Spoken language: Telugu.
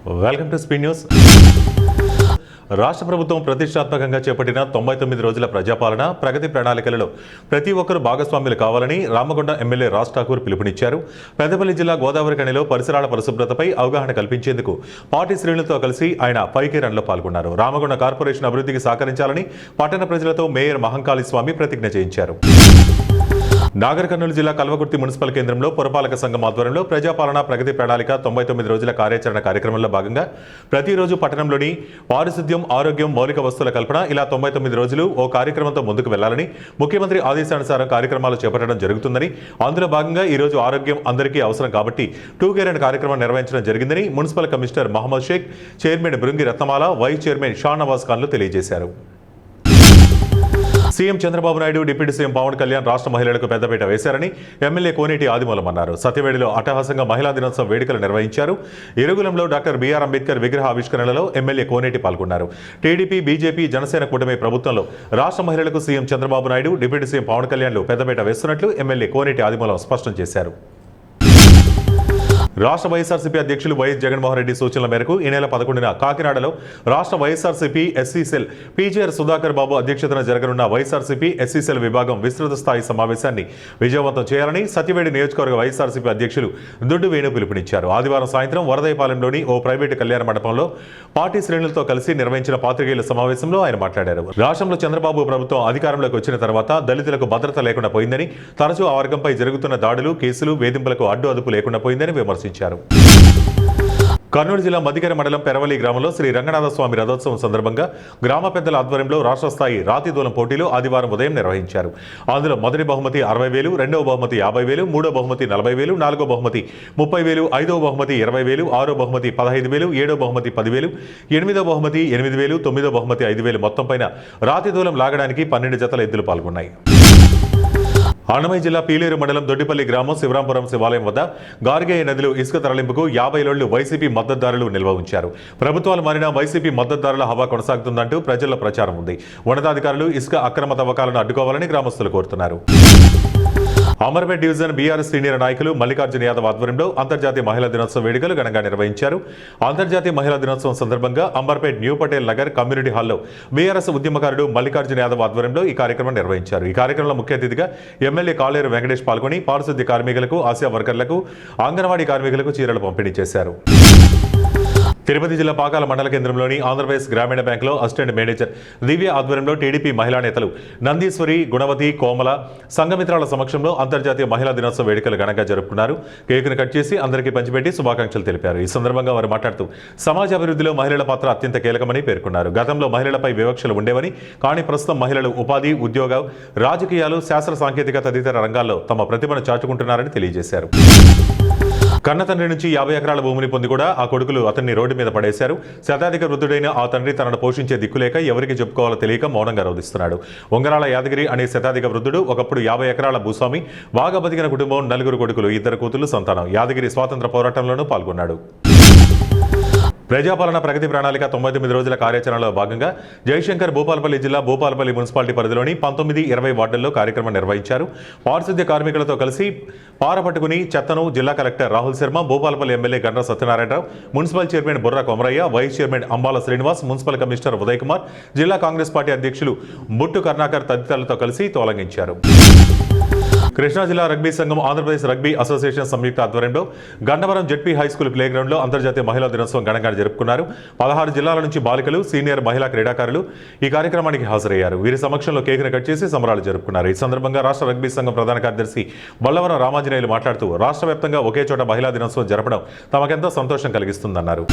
Welcome to స్పీ news. రాష్ట్ర ప్రభుత్వం ప్రతిష్టాత్మకంగా చేపట్టిన 99 రోజుల ప్రజాపాలన ప్రగతి ప్రణాళికలలో ప్రతి ఒక్కరూ భాగస్వాములు కావాలని రామగుండ ఎమ్మెల్యే రాజ్ ఠాకూర్ పిలుపునిచ్చారు. పెద్దపల్లి జిల్లా గోదావరి ఖనిలో పరిసరాల పరిశుభ్రతపై అవగాహన కల్పించేందుకు పార్టీ శ్రేణులతో కలిసి ఆయన 5K రన్లో పాల్గొన్నారు. రామగుండ కార్పొరేషన్ అభివృద్ధికి సహకరించాలని పట్టణ ప్రజలతో మేయర్ మహంకాళి స్వామి ప్రతిజ్ఞ చేయించారు. నాగర్ కర్నూలు జిల్లా కల్వకుర్తి మున్సిపల్ కేంద్రంలో పురపాలక సంఘం ఆధ్వర్యంలో ప్రజాపాలన ప్రగతి ప్రణాళిక 99 రోజుల కార్యాచరణ కార్యక్రమంలో భాగంగా ప్రతిరోజు పట్టణంలోని పారిశుద్ధ్యం, ఆరోగ్యం, మౌలిక వస్తువుల కల్పన ఇలా 99 రోజులు ఓ కార్యక్రమంతో ముందుకు వెళ్లాలని ముఖ్యమంత్రి ఆదేశానుసారం కార్యక్రమాలు చేపట్టడం జరుగుతుందని, అందులో భాగంగా ఈ రోజు ఆరోగ్యం అందరికీ అవసరం కాబట్టి 2K రన్ కార్యక్రమం నిర్వహించడం జరిగిందని municipal commissioner Mohammed Sheikh, chairman Brungi Ratnamala, vice chairman Shah Nawaz ఖాన్లు తెలియజేశారు. CM Chandrababu Naidu, deputy CM Pawan Kalyan రాష్ట్ర మహిళలకు పెద్దపీట వేశారని ఎమ్మెల్యే కోనేటి ఆదిమూలం అన్నారు. సత్యవేడిలో అట్టహాసంగా మహిళా దినోత్సవ వేడుకలు నిర్వహించారు. ఇరుగులంలో డాక్టర్ బిఆర్ అంబేద్కర్ విగ్రహ ఆవిష్కరణలో ఎమ్మెల్యే కోనేటి పాల్గొన్నారు. టీడీపీ, బీజేపీ, జనసేన కూటమి ప్రభుత్వంలో రాష్ట్ర మహిళలకు CM Chandrababu Naidu, deputy CM Pawan కళ్యాణ్లు పెద్దపీట వేస్తున్నట్లు ఎమ్మెల్యే కోనేటి ఆదిమూలం స్పష్టం చేశారు. రాష్ట్ర వైఎస్ఆర్సీపీ అధ్యక్షులు వైఎస్ జగన్మోహన్ రెడ్డి సూచనల మేరకు ఈ నెల 11న కాకినాడలో రాష్ట్ర YSRCP SC cell PGR Sudhakar Babu అధ్యక్షతన జరగనున్న వైఎస్ఆర్సీపీ ఎస్సీ సెల్ విభాగం విస్తృత స్థాయి సమావేశాన్ని విజయవంతం చేయాలని సత్యవేడి నియోజకవర్గ వైఎస్ఆర్సీపీ అధ్యక్షులు దుడ్డు వేణు పిలుపునిచ్చారు. ఆదివారం సాయంత్రం వరదయపాలెంలోని ఓ ప్రైవేటు కళ్యాణ మండపంలో పార్టీ శ్రేణులతో కలిసి నిర్వహించిన పాత్రికేయుల సమావేశంలో ఆయన మాట్లాడారు. రాష్ట్రంలో చంద్రబాబు ప్రభుత్వం అధికారంలోకి వచ్చిన తర్వాత దళితులకు భద్రత లేకుండా పోయిందని, తరచూ ఆ వర్గంపై జరుగుతున్న దాడులు, కేసులు, వేధింపులకు అడ్డు అదుపు లేకుండా పోయిందని విమర్శించారు. కర్నూలు జిల్లా మదికెర మండలం పెరవలి గ్రామంలో శ్రీ రంగనాథ స్వామి రథోత్సవం సందర్భంగా గ్రామ పెద్దల ఆధ్వర్యంలో రాష్ట్ర స్థాయి రాతి దూలం పోటీలు ఆదివారం ఉదయం నిర్వహించారు. అందులో మొదటి బహుమతి 60,000, రెండవ బహుమతి 50,000, మూడో బహుమతి 40,000, నాలుగో బహుమతి 30,000, ఐదవ బహుమతి 20,000, ఆరో బహుమతి 15,000, ఏడో బహుమతి 10,000, ఎనిమిదో బహుమతి 8,000, తొమ్మిదో బహుమతి 5,000 మొత్తం పైన రాతి దూలం లాగడానికి 12 జతల ఎద్దులు పాల్గొన్నాయి. అన్నమయ్య జిల్లా పీలేరు మండలం దొడ్డిపల్లి గ్రామం శివరాంపురం శివాలయం వద్ద గార్గేయ నదిలో ఇసుక తరలింపుకు 50 లోళ్లు వైసీపీ మద్దతుదారులు నిల్వ ఉంచారు. ప్రభుత్వాలు మారినా వైసీపీ మద్దతుదారుల హవా కొనసాగుతుందంటూ ప్రజల్లో ప్రచారం ఉంది. ఉన్నతాధికారులు ఇసుక అక్రమ తవ్వకాలను అడ్డుకోవాలని గ్రామస్తులు కోరుతున్నారు. అమర్పేట్ డివిజన్ బీఆర్ఎస్ సీనియర్ నాయకులు మల్లికార్జున యాదవ్ ఆధ్వర్యంలో అంతర్జాతీయ మహిళా దినోత్సవ వేడుకలు ఘనంగా నిర్వహించారు. అంతర్జాతీయ మహిళా దినోత్సవం సందర్భంగా అంబర్పేట్ న్యూ పటేల్ నగర్ కమ్యూనిటీ హాల్లో బీఆర్ఎస్ ఉద్యమకారుడు మల్లికార్జున యాదవ్ ఆధ్వర్యంలో ఈ కార్యక్రమం నిర్వహించారు. ఈ కార్యక్రమంలో ముఖ్య అతిథిగా ఎమ్మెల్యే కాలేరు వెంకటేష్ పాల్గొని పారిశుద్ధ్య కార్మికులకు, ఆశా వర్కర్లకు, అంగన్వాడీ కార్మికులకు చీరలు పంపిణీ చేశారు. తిరుపతి జిల్లా పాకాల మండల కేంద్రంలోని ఆంధ్రప్రదేశ్ గ్రామీణ బ్యాంకులో అసిస్టెంట్ మేనేజర్ దివ్య ఆధ్వర్యంలో టీడీపీ మహిళా నేతలు నందీశ్వరి, గుణవతి, కోమల, సంఘమిత్రాల సమక్షంలో అంతర్జాతీయ మహిళా దినోత్సవ వేడుకలు ఘనంగా జరుపుకున్నారు. కేకును కట్ చేసి అందరికీ పంచిపెట్టి శుభాకాంక్షలు తెలిపారు. ఈ సందర్భంగా వారు మాట్లాడుతూ సమాజ అభివృద్ధిలో మహిళల పాత్ర అత్యంత కీలకమని పేర్కొన్నారు. గతంలో మహిళలపై వివక్షలు ఉండేవని, కానీ ప్రస్తుతం మహిళలు ఉపాధి, ఉద్యోగ, రాజకీయాలు, శాస్త్ర సాంకేతిక తదితర రంగాల్లో తమ ప్రతిభను చాటుకుంటున్నారని తెలియజేశారు. కన్న తండ్రి నుంచి 50 ఎకరాల భూమిని పొంది కూడా ఆ కొడుకులు అతన్ని రోడ్డు మీద పడేశారు. శతాధిక వృద్ధుడైన ఆ తండ్రి తనను పోషించే దిక్కులేక ఎవరికి చెప్పుకోవాలో తెలియక మౌనంగా రోధిస్తున్నాడు. ఉంగరాల యాదగిరి అనే శతాధిక వృద్ధుడు ఒకప్పుడు 50 ఎకరాల భూస్వామి. బాగా బతికిన కుటుంబం, 4 కొడుకులు, 2 కూతుళ్లు సంతానం. యాదగిరి స్వాతంత్ర పోరాటంలోనూ పాల్గొన్నాడు. ప్రజాపాలన ప్రగతి ప్రణాళిక 99 రోజుల కార్యాచరణలో భాగంగా జయశంకర్ భూపాలపల్లి జిల్లా భూపాలపల్లి మున్సిపాలిటీ పరిధిలోని 19, 20 వార్డుల్లో కార్యక్రమం నిర్వహించారు. పారిశుద్ధ్య కార్మికులతో కలిసి పారపట్టుకుని చెత్తను జిల్లా collector Rahul Sharma, Bhupalpally MLA Gandra Satyanarayana Rao, municipal chairman Burra Komaraiah, vice chairman Ambala Srinivas, municipal commissioner Uday Kumar, జిల్లా కాంగ్రెస్ పార్టీ అధ్యక్షులు బుట్టు కర్ణాకర్ తదితరులతో కలిసి తొలగించారు. కృష్ణా జిల్లా రగ్బీ సంఘం, ఆంధ్రప్రదేశ్ రగ్బీ అసోసియేషన్ సంయుక్త ఆధ్వర్యంలో గన్నవరం జెడ్పీ హైస్కూల్ ప్లేగ్రౌండ్లో అంతర్జాతీయ మహిళా దినోత్సవం ఘనంగా జరుపుకున్నారు. 16 జిల్లాల నుంచి బాలికలు, సీనియర్ మహిళా క్రీడాకారులు ఈ కార్యక్రమానికి హాజరయ్యారు. వీరి సమక్షంలో కేకును కట్ చేసి సంబరాలు జరుపుకున్నారు. ఈ సందర్భంగా రాష్ట్ర రగ్బీ సంఘం ప్రధాన కార్యదర్శి బొల్లవరం రామాంజనేయులు మాట్లాడుతూ రాష్ట్ర వ్యాప్తంగా ఒకే చోట మహిళా దినోత్సవం జరపడం తమకెంతో సంతోషం కలిగిస్తుందన్నారు.